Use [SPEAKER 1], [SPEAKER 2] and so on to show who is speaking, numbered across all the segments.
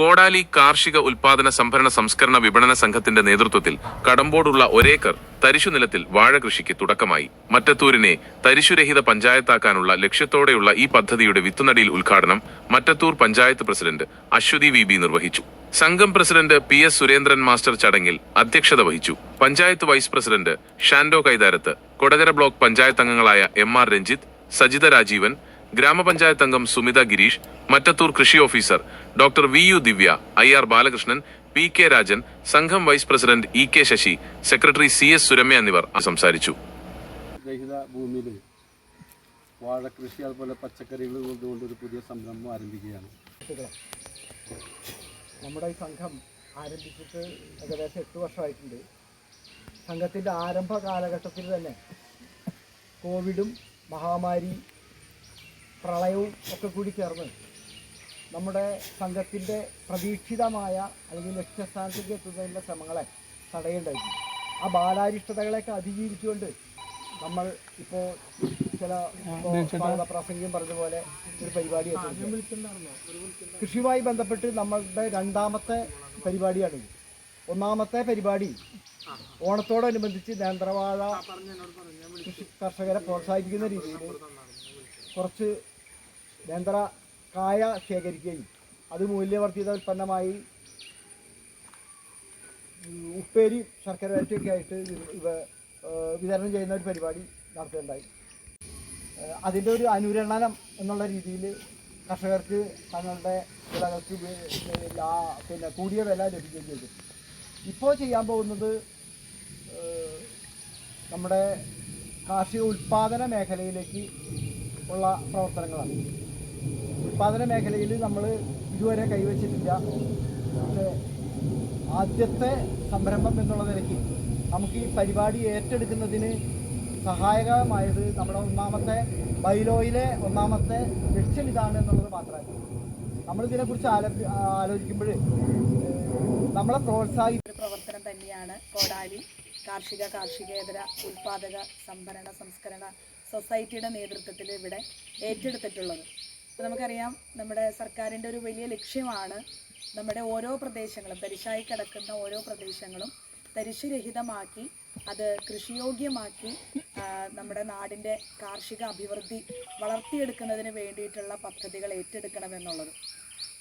[SPEAKER 1] കോടാലി കാർഷിക ഉൽപാദന സംഭരണ സംസ്കരണ വിപണന സംഘത്തിന്റെ നേതൃത്വത്തിൽ കടമ്പോടുള്ള ഒരേക്കർ തരിശുനിലത്തിൽ വാഴ കൃഷിക്ക് തുടക്കമായി. മറ്റത്തൂരിനെ തരിശുരഹിത പഞ്ചായത്താക്കാനുള്ള ലക്ഷ്യത്തോടെയുള്ള ഈ പദ്ധതിയുടെ വിത്തുനടിയിൽ ഉദ്ഘാടനം മറ്റത്തൂർ പഞ്ചായത്ത് പ്രസിഡന്റ് അശ്വതി വി നിർവഹിച്ചു. സംഘം പ്രസിഡന്റ് PS സുരേന്ദ്രൻ മാസ്റ്റർ ചടങ്ങിൽ അധ്യക്ഷത വഹിച്ചു. Panchayat vice president Shando Kaitharath, Kodakara block panchayat അംഗങ്ങളായ MR രഞ്ജിത്ത്, സജിത രാജീവൻ, ഗ്രാമപഞ്ചായത്ത് അംഗം സുമിത ഗിരീഷ്, മറ്റത്തൂർ കൃഷി officer doctor VU Divya, IR Balakrishnan, PK Rajan, സംഘം vice president EK Sasi, secretary CS Suramya എന്നിവർ സംസാരിച്ചു.
[SPEAKER 2] ഭൂമിയിൽ വാഴകൃഷി അതുപോലെ പച്ചക്കറികൾ കൊണ്ടുകൊണ്ടൊരു പുതിയ സംരംഭം ആരംഭിക്കുകയാണ്.
[SPEAKER 3] നമ്മുടെ ഈ സംഘം ആരംഭിച്ചിട്ട് ഏകദേശം 8 വർഷമായിട്ടുണ്ട്. സംഘത്തിൻ്റെ ആരംഭ കാലഘട്ടത്തിൽ തന്നെ കോവിഡും മഹാമാരി പ്രളയവും ഒക്കെ കൂടി ചേർന്ന് നമ്മുടെ സംഘത്തിൻ്റെ പ്രതീക്ഷിതമായ അല്ലെങ്കിൽ ലക്ഷ്യസ്ഥാനത്തേക്ക് എത്തുന്നതിൻ്റെ ശ്രമങ്ങളെ തടയേണ്ടായിരുന്നു. ആ ബാലാരിഷ്ടതകളെയൊക്കെ അതിജീവിച്ചുകൊണ്ട് നമ്മൾ ഇപ്പോൾ ചില പ്രാസംഗികം പറഞ്ഞതുപോലെ ഒരു പരിപാടി കൃഷിയുമായി ബന്ധപ്പെട്ട് നമ്മളുടെ രണ്ടാമത്തെ പരിപാടിയാണിത്. ഒന്നാമത്തെ പരിപാടി ഓണത്തോടനുബന്ധിച്ച് നേന്ത്രവാഴ കൃഷി കർഷകരെ പ്രോത്സാഹിപ്പിക്കുന്ന രീതിയിൽ കുറച്ച് നേന്ത്ര കായ ശേഖരിക്കുകയും അത് മൂല്യവർദ്ധിത ഉൽപ്പന്നമായി ഉപ്പേരി ശർക്കര വരട്ടിയൊക്കെ ആയിട്ട് വിതരണം ചെയ്യുന്ന ഒരു പരിപാടി നടത്തുകയുണ്ടായി. അതിൻ്റെ ഒരു അനുരണനം എന്നുള്ള രീതിയിൽ കർഷകർക്ക് തങ്ങളുടെ വിളകൾക്ക് കൂടിയ വില ലഭിക്കുകയും ചെയ്തു. ഇപ്പോൾ ചെയ്യാൻ പോകുന്നത് നമ്മുടെ കാർഷിക ഉൽപ്പാദന മേഖലയിലേക്ക് ഉള്ള പ്രവർത്തനങ്ങളാണ്. ഉൽപ്പാദന മേഖലയിൽ നമ്മൾ ഇതുവരെ കൈവച്ചിട്ടില്ല. പക്ഷേ ആദ്യത്തെ സംരംഭം എന്നുള്ള നിലയ്ക്ക് നമുക്ക് ഈ പരിപാടി ഏറ്റെടുക്കുന്നതിന് സഹായകമായത് നമ്മുടെ ഒന്നാമത്തെ ബൈലോയിലെ ഒന്നാമത്തെ ലക്ഷ്യം ഇതാണ് എന്നുള്ളത് മാത്രമല്ല, നമ്മളിതിനെക്കുറിച്ച് ആലോചിക്കുമ്പോൾ നമ്മളെ പ്രോത്സാഹിപ്പിക്കുന്ന
[SPEAKER 4] പ്രവർത്തനം തന്നെയാണ് കോടാലി കാർഷികേതര ഉൽപാദക സംഭരണ സംസ്കരണ സൊസൈറ്റിയുടെ നേതൃത്വത്തിൽ ഇവിടെ ഏറ്റെടുത്തിട്ടുള്ളത്. അപ്പോൾ നമുക്കറിയാം, നമ്മുടെ സർക്കാരിൻ്റെ ഒരു വലിയ ലക്ഷ്യമാണ് നമ്മുടെ ഓരോ പ്രദേശങ്ങളും, തരിശായി കിടക്കുന്ന ഓരോ പ്രദേശങ്ങളും തരിശുരഹിതമാക്കി അത് കൃഷിയോഗ്യമാക്കി നമ്മുടെ നാടിൻ്റെ കാർഷിക അഭിവൃദ്ധി വളർത്തിയെടുക്കുന്നതിന് വേണ്ടിയിട്ടുള്ള പദ്ധതികൾ ഏറ്റെടുക്കണമെന്നുള്ളത്.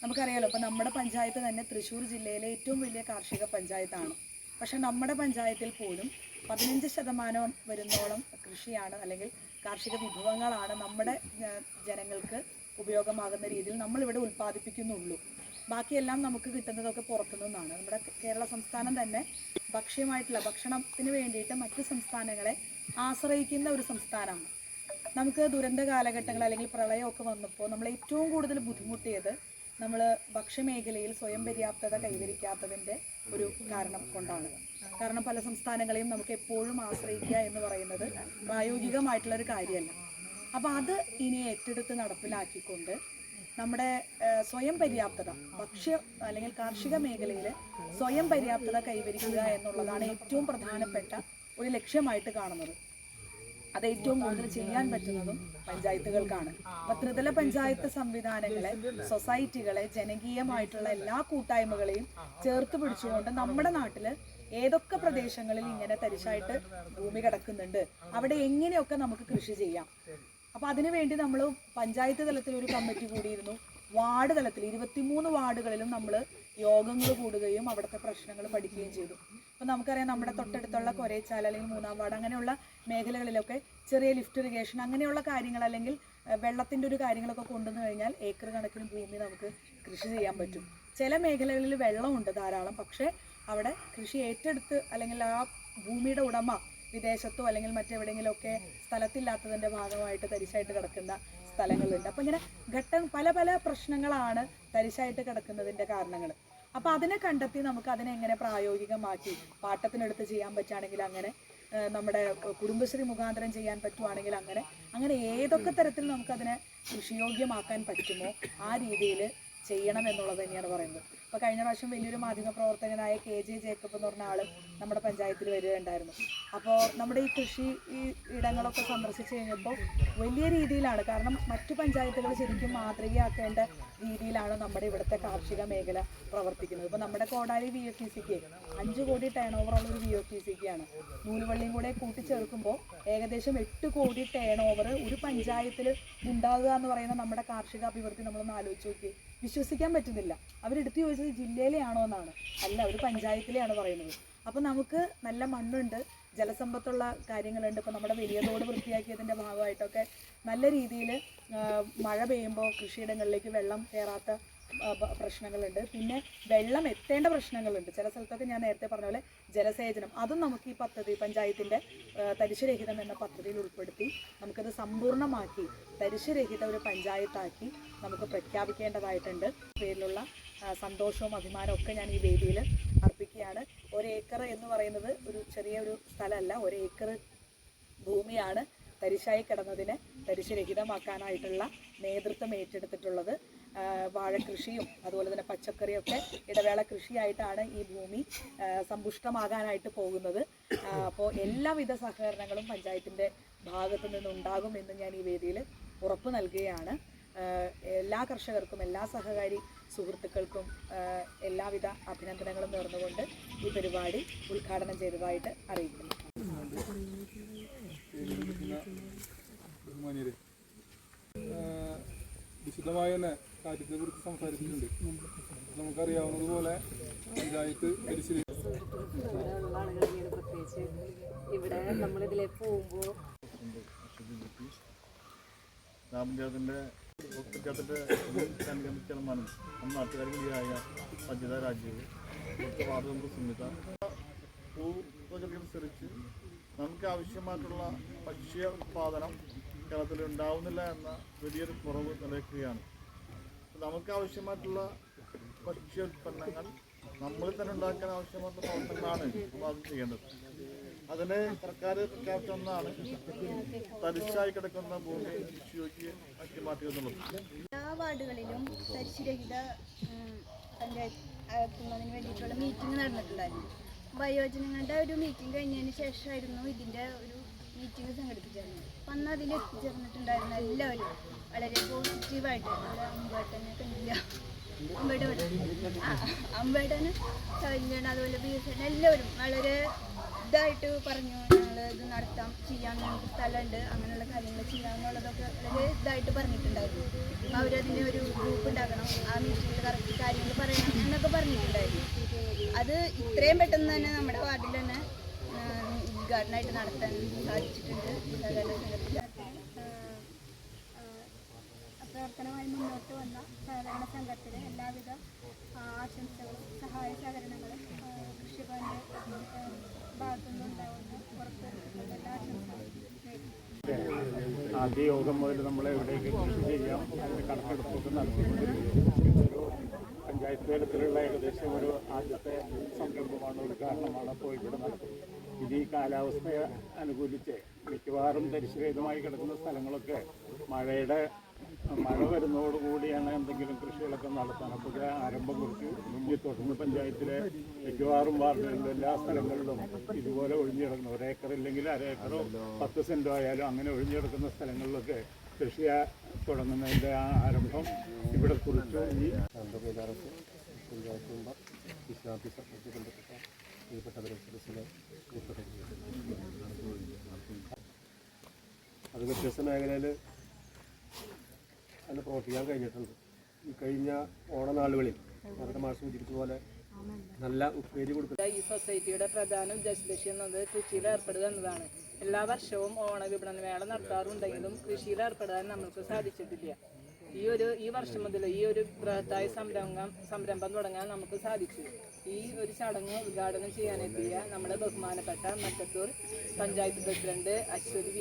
[SPEAKER 4] നമുക്കറിയാലോ, ഇപ്പോൾ നമ്മുടെ പഞ്ചായത്ത് തന്നെ തൃശ്ശൂർ ജില്ലയിലെ ഏറ്റവും വലിയ കാർഷിക പഞ്ചായത്താണ്. പക്ഷെ നമ്മുടെ പഞ്ചായത്തിൽ പോലും 15% വരുന്നോളം കൃഷിയാണ് അല്ലെങ്കിൽ കാർഷിക വിഭവങ്ങളാണ് നമ്മുടെ ജനങ്ങൾക്ക് ഉപയോഗമാകുന്ന രീതിയിൽ നമ്മളിവിടെ ഉൽപ്പാദിപ്പിക്കുന്നുള്ളൂ. ബാക്കിയെല്ലാം നമുക്ക് കിട്ടുന്നതൊക്കെ പുറത്തുനിന്നാണ്. നമ്മുടെ കേരള സംസ്ഥാനം തന്നെ ഭക്ഷണത്തിന് വേണ്ടിയിട്ട് മറ്റ് സംസ്ഥാനങ്ങളെ ആശ്രയിക്കുന്ന ഒരു സംസ്ഥാനമാണ്. നമുക്ക് ദുരന്ത കാലഘട്ടങ്ങൾ അല്ലെങ്കിൽ പ്രളയമൊക്കെ വന്നപ്പോൾ നമ്മൾ ഏറ്റവും കൂടുതൽ ബുദ്ധിമുട്ടിയത് നമ്മൾ ഭക്ഷ്യമേഖലയിൽ സ്വയം പര്യാപ്തത കൈവരിക്കാത്തതിൻ്റെ ഒരു കാരണം കൊണ്ടാണ്. കാരണം പല സംസ്ഥാനങ്ങളെയും നമുക്ക് എപ്പോഴും ആശ്രയിക്കുക എന്ന് പറയുന്നത് പ്രായോഗികമായിട്ടുള്ളൊരു കാര്യമല്ല. അപ്പോൾ അത് ഇനി ഏറ്റെടുത്ത് നടപ്പിലാക്കിക്കൊണ്ട് നമ്മുടെ സ്വയം പര്യാപ്തത അല്ലെങ്കിൽ കാർഷിക മേഖലയിൽ സ്വയം പര്യാപ്തത കൈവരിക്കുക എന്നുള്ളതാണ് ഏറ്റവും പ്രധാനപ്പെട്ട ഒരു ലക്ഷ്യമായിട്ട് കാണുന്നത്. അത് ഏറ്റവും കൂടുതൽ ചെയ്യാൻ പറ്റുന്നതും പഞ്ചായത്തുകൾക്കാണ്. അപ്പോൾ ത്രിതല പഞ്ചായത്ത് സംവിധാനങ്ങളെ, സൊസൈറ്റികളെ, ജനകീയമായിട്ടുള്ള എല്ലാ കൂട്ടായ്മകളെയും ചേർത്ത് പിടിച്ചുകൊണ്ട് നമ്മുടെ നാട്ടിൽ ഏതൊക്കെ പ്രദേശങ്ങളിൽ ഇങ്ങനെ തരിശായിട്ട് ഭൂമി കിടക്കുന്നുണ്ട്, അവിടെ എങ്ങനെയൊക്കെ നമുക്ക് കൃഷി ചെയ്യാം. അപ്പോൾ അതിനുവേണ്ടി നമ്മൾ പഞ്ചായത്ത് തലത്തിൽ ഒരു കമ്മിറ്റി കൂടിയിരുന്നു. വാർഡ് തലത്തിൽ 23 വാർഡുകളിലും നമ്മൾ യോഗങ്ങൾ കൂടുകയും അവിടുത്തെ പ്രശ്നങ്ങൾ പഠിക്കുകയും ചെയ്തു. അപ്പോൾ നമുക്കറിയാം, നമ്മുടെ തൊട്ടടുത്തുള്ള കൊരേച്ചാൽ അല്ലെങ്കിൽ 3-ാം വാർഡ് അങ്ങനെയുള്ള മേഖലകളിലൊക്കെ ചെറിയ ലിഫ്റ്റ് ഇറിഗേഷൻ അങ്ങനെയുള്ള കാര്യങ്ങൾ അല്ലെങ്കിൽ വെള്ളത്തിൻ്റെ ഒരു കാര്യങ്ങളൊക്കെ കൊണ്ടുവന്നു കഴിഞ്ഞാൽ ഏക്കർ കണക്കിന് ഭൂമി നമുക്ക് കൃഷി ചെയ്യാൻ പറ്റും. ചില മേഖലകളിൽ വെള്ളമുണ്ട് ധാരാളം, പക്ഷേ അവിടെ കൃഷി ഏറ്റെടുത്ത് അല്ലെങ്കിൽ ആ ഭൂമിയുടെ ഉടമ വിദേശത്തോ അല്ലെങ്കിൽ മറ്റെവിടെയെങ്കിലുമൊക്കെ സ്ഥലത്തില്ലാത്തതിൻ്റെ ഭാഗമായിട്ട് തരിശായിട്ട് കിടക്കുന്ന സ്ഥലങ്ങളുണ്ട്. അപ്പോൾ ഇങ്ങനെ പല പ്രശ്നങ്ങളാണ് തരിശായിട്ട് കിടക്കുന്നതിൻ്റെ കാരണങ്ങൾ. അപ്പോൾ അതിനെ കണ്ടെത്തി നമുക്ക് അതിനെങ്ങനെ പ്രായോഗികമാക്കി പാട്ടത്തിനെടുത്ത് ചെയ്യാൻ പറ്റുകയാണെങ്കിൽ അങ്ങനെ, നമ്മുടെ കുടുംബശ്രീ മുഖാന്തരം ചെയ്യാൻ പറ്റുവാണെങ്കിൽ അങ്ങനെ ഏതൊക്കെ തരത്തിൽ നമുക്കതിനെ കൃഷിയോഗ്യമാക്കാൻ പറ്റുമോ ആ രീതിയിൽ ചെയ്യണം എന്നുള്ളത് തന്നെയാണ് പറയുന്നത്. അപ്പോൾ കഴിഞ്ഞ പ്രാവശ്യം വലിയൊരു മാധ്യമ പ്രവർത്തകനായ KJ ജേക്കബ് എന്ന് പറഞ്ഞ ആൾ നമ്മുടെ പഞ്ചായത്തിൽ വരികയുണ്ടായിരുന്നു. അപ്പോൾ നമ്മുടെ ഈ കൃഷി ഇടങ്ങളൊക്കെ സന്ദർശിച്ച് കഴിഞ്ഞപ്പോൾ വലിയ രീതിയിലാണ്, കാരണം മറ്റു പഞ്ചായത്തുകൾ ശരിക്കും മാതൃകയാക്കേണ്ട രീതിയിലാണ് നമ്മുടെ ഇവിടുത്തെ കാർഷിക മേഖല പ്രവർത്തിക്കുന്നത്. ഇപ്പോൾ നമ്മുടെ കോടാലി VFPCക്ക് 5 കോടി ടേൺ ഓവറുള്ള ഒരു VFPCക്കാണ്. നൂലുവള്ളിയും കൂടെ കൂട്ടിച്ചേർക്കുമ്പോൾ ഏകദേശം 8 കോടി ടേൺ ഓവർ ഒരു പഞ്ചായത്തിൽ ഉണ്ടാകുക എന്ന് പറയുന്ന നമ്മുടെ കാർഷിക അഭിവൃദ്ധി നമ്മളൊന്ന് ആലോചിച്ച് നോക്കി. വിശ്വസിക്കാൻ പറ്റുന്നില്ല. അവരെടുത്ത് ചോദിച്ചത് ജില്ലയിലെയാണോ എന്നാണ്. അല്ല, ഒരു പഞ്ചായത്തിലെയാണ് പറയുന്നത്. അപ്പോൾ നമുക്ക് നല്ല മണ്ണുണ്ട്, ജലസമ്പത്തുള്ള കാര്യങ്ങളുണ്ട്. ഇപ്പോൾ നമ്മുടെ വലിയ തോട് വൃത്തിയാക്കിയതിൻ്റെ ഭാഗമായിട്ടൊക്കെ നല്ല രീതിയിൽ മഴ പെയ്യുമ്പോൾ കൃഷിയിടങ്ങളിലേക്ക് വെള്ളം കയറാത്ത പ്രശ്നങ്ങളുണ്ട്. പിന്നെ വെള്ളം എത്തേണ്ട പ്രശ്നങ്ങളുണ്ട്. ചില സ്ഥലത്തൊക്കെ ഞാൻ നേരത്തെ പറഞ്ഞ പോലെ ജലസേചനം, അതും നമുക്ക് ഈ പദ്ധതി പഞ്ചായത്തിൻ്റെ തരിശുരഹിതം എന്ന പദ്ധതിയിൽ ഉൾപ്പെടുത്തി നമുക്കത് സമ്പൂർണ്ണമാക്കി തരിശുരഹിത ഒരു പഞ്ചായത്താക്കി നമുക്ക് പ്രഖ്യാപിക്കേണ്ടതായിട്ടുണ്ട്. പേരിലുള്ള സന്തോഷവും അഭിമാനവും ഒക്കെ ഞാൻ ഈ വേദിയിൽ അർപ്പിക്കുകയാണ്. 1 ഏക്കർ എന്ന് പറയുന്നത് ഒരു ചെറിയൊരു സ്ഥലമല്ല. 1 ഏക്കർ ഭൂമിയാണ് തരിശായി കിടന്നതിനെ തരിശുരഹിതമാക്കാനായിട്ടുള്ള നേതൃത്വം ഏറ്റെടുത്തിട്ടുള്ളത്. വാഴക്കൃഷിയും അതുപോലെ തന്നെ പച്ചക്കറിയൊക്കെ ഇടവേള കൃഷിയായിട്ടാണ് ഈ ഭൂമി സമ്പുഷ്ടമാകാനായിട്ട് പോകുന്നത്. അപ്പോൾ എല്ലാവിധ സഹകരണങ്ങളും പഞ്ചായത്തിൻ്റെ ഭാഗത്തു നിന്നുണ്ടാകുമെന്ന് ഞാൻ ഈ വേദിയിൽ ഉറപ്പ് നൽകുകയാണ്. എല്ലാ കർഷകർക്കും എല്ലാ സഹകാരി സുഹൃത്തുക്കൾക്കും എല്ലാവിധ അഭിനന്ദനങ്ങളും നേർന്നുകൊണ്ട് ഈ പരിപാടി ഉദ്ഘാടനം ചെയ്തതായിട്ട് അറിയിക്കുന്നു.
[SPEAKER 5] വിശദമായ തന്നെ കാര്യത്തെ കുറിച്ച് സംസാരിച്ചിട്ടുണ്ട്. നമുക്കറിയാവുന്നതുപോലെ പഞ്ചായത്ത്
[SPEAKER 6] ഇവിടെയുള്ള ആളുകൾ പ്രത്യേകിച്ച് ഇവിടെ നമ്മളിതിലേക്ക് പോകുമ്പോൾ
[SPEAKER 7] ഗ്രാമപഞ്ചായത്തിൻ്റെ ചെയർമാനും നാട്ടുകാരും കൂടിയായ സജിത രാജീവ്, ഇവിടുത്തെ വാർഡ് മെമ്പർ സുമിത, ഭൂപ്രകൃതിയനുസരിച്ച് നമുക്ക് ആവശ്യമായിട്ടുള്ള ഭക്ഷ്യ ഉത്പാദനം കേരളത്തിൽ ഉണ്ടാവുന്നില്ല എന്ന വലിയൊരു കുറവ് നിലനിൽക്കുകയാണ്. നമുക്ക് ആവശ്യമായിട്ടുള്ള ഭക്ഷ്യോൽപ്പന്നങ്ങൾ നമ്മൾ തന്നെ ഉണ്ടാക്കാൻ ആവശ്യമായിട്ടുള്ള പ്രവർത്തനങ്ങളാണ് നമ്മൾ അത് ചെയ്യേണ്ടത്. അതിന് സർക്കാർ പ്രഖ്യാപിച്ച ഒന്നാണ് തരിശായി കിടക്കുന്ന ഭൂമി കൃഷിയോഗ്യ ആക്കി മാറ്റുക എന്നുള്ളത്.
[SPEAKER 8] എല്ലാ വാർഡുകളിലും തരിശുരഹിത പഞ്ചായത്ത് ആക്കുന്നതിന് വേണ്ടിയിട്ടുള്ള മീറ്റിംഗ് നടന്നിട്ടുണ്ടായിരുന്നു. വയോജനങ്ങളുടെ ഒരു മീറ്റിംഗ് കഴിഞ്ഞതിന് ശേഷമായിരുന്നു ഇതിൻ്റെ ഒരു മീറ്റിംഗ് സംഘടിപ്പിച്ചിരുന്നത്. അപ്പം അന്ന് അതിൽ എത്തിച്ചേർന്നിട്ടുണ്ടായിരുന്ന എല്ലാവരും വളരെ പോസിറ്റീവായിട്ട് അമ്പേട്ടനെ കണ്ടില്ല, അമ്പേട്ടന് കഴിഞ്ഞാണ്, അതുപോലെ BSN എല്ലാവരും വളരെ ഇതായിട്ട് പറഞ്ഞു, ഞങ്ങൾ ഇത് നടത്താം, ചെയ്യാൻ നമുക്ക് സ്ഥലമുണ്ട്, അങ്ങനെയുള്ള കാര്യങ്ങൾ ചെയ്യാമെന്നുള്ളതൊക്കെ വളരെ ഇതായിട്ട് പറഞ്ഞിട്ടുണ്ടായിരുന്നു. അവരതിൻ്റെ ഒരു ഗ്രൂപ്പ് ഉണ്ടാക്കണം, ആ മീറ്റിങ്ങിൽ കറക്റ്റ് കാര്യങ്ങൾ പറയണം എന്നൊക്കെ പറഞ്ഞിട്ടുണ്ടായിരുന്നു. അത് ഇത്രയും പെട്ടെന്ന് തന്നെ നമ്മുടെ വാർഡിൽ തന്നെ ഉദ്ഘാടനമായിട്ട് നടത്താൻ സാധിച്ചിട്ടുണ്ട്. പ്രവർത്തനമായി മുന്നോട്ട് വന്ന സഹകരണ സംഘത്തിന് എല്ലാവിധ ആശംസകളും സഹായ സഹകരണങ്ങളും കൃഷിഭവൻ്റെ ഭാഗത്തുനിന്ന് ഉണ്ടാവുന്ന ഉറപ്പുവരുത്തിയിട്ടുള്ള എല്ലാ ആശംസകളും.
[SPEAKER 9] ആദ്യ യോഗം മുതൽ നമ്മൾ എവിടേക്ക് കൃഷി ചെയ്യാം അതിൻ്റെ കണക്കെടുപ്പൊക്കെ നടത്തിക്കൊണ്ടിരിക്കുകയും ഇതൊരു പഞ്ചായത്ത് തലത്തിലുള്ള ഏകദേശം ഒരു ആദ്യത്തെ സംരംഭമാണ്, ഉദ്ഘാടനമാണ് അപ്പോൾ ഇവിടെ നടക്കുന്നത്. ഇത് ഈ കാലാവസ്ഥയെ അനുകൂലിച്ച് മിക്കവാറും തരിശുരഹിതമായി കിടക്കുന്ന സ്ഥലങ്ങളൊക്കെ മഴ വരുന്നതോടുകൂടിയാണ് എന്തെങ്കിലും കൃഷികളൊക്കെ നടത്താൻ. അപ്പോൾ ആരംഭം കുറിച്ച് ഈ തുടർന്ന് പഞ്ചായത്തിലെ മിക്കവാറും വാർഡുകളിലും എല്ലാ സ്ഥലങ്ങളിലും ഇതുപോലെ ഒഴിഞ്ഞു കിടക്കുന്ന 1 ഏക്കർ ഇല്ലെങ്കിൽ 1/2 ഏക്കറോ 10 സെൻറ്റോ ആയാലും അങ്ങനെ ഒഴിഞ്ഞു കിടക്കുന്ന സ്ഥലങ്ങളിലൊക്കെ കൃഷി തുടങ്ങുന്നതിൻ്റെ ആ ആരംഭം ഇവിടെ കുറിച്ച് ഈ
[SPEAKER 2] പഞ്ചായത്ത് മെമ്പർ വിശ്വാസത്തെ ബന്ധപ്പെട്ട പ്രിയപ്പെട്ടവരെ സദസ്സിലെ അത് വ്യത്യസ്ത മേഖലയിൽ അതിന് പ്രവർത്തിക്കാൻ കഴിഞ്ഞിട്ടുണ്ട്. ഈ കഴിഞ്ഞ ഓണനാളുകളിൽ അവരുടെ മാസം സൂചിപ്പിച്ചതുപോലെ നല്ല ഉപ്പേരി കൊടുക്കുക.
[SPEAKER 6] ഈ സൊസൈറ്റിയുടെ പ്രധാന ഉദ്ദേശലക്ഷ്യം എന്നത് കൃഷിയിൽ ഏർപ്പെടുക എന്നതാണ്. എല്ലാ വർഷവും ഓണ വിപണന മേള നടത്താറുണ്ടെങ്കിലും കൃഷിയിൽ ഏർപ്പെടാൻ നമുക്ക് സാധിച്ചിട്ടില്ല. ഈ വർഷം മുതൽ ഈ ഒരു ബൃഹത്തായ സംരംഭം തുടങ്ങാൻ നമുക്ക് സാധിച്ചു. ഈ ഒരു ചടങ്ങ് ഉദ്ഘാടനം ചെയ്യാനെത്തിയ നമ്മുടെ ബഹുമാനപ്പെട്ട മറ്റത്തൂർ പഞ്ചായത്ത് പ്രസിഡന്റ് അശ്വതി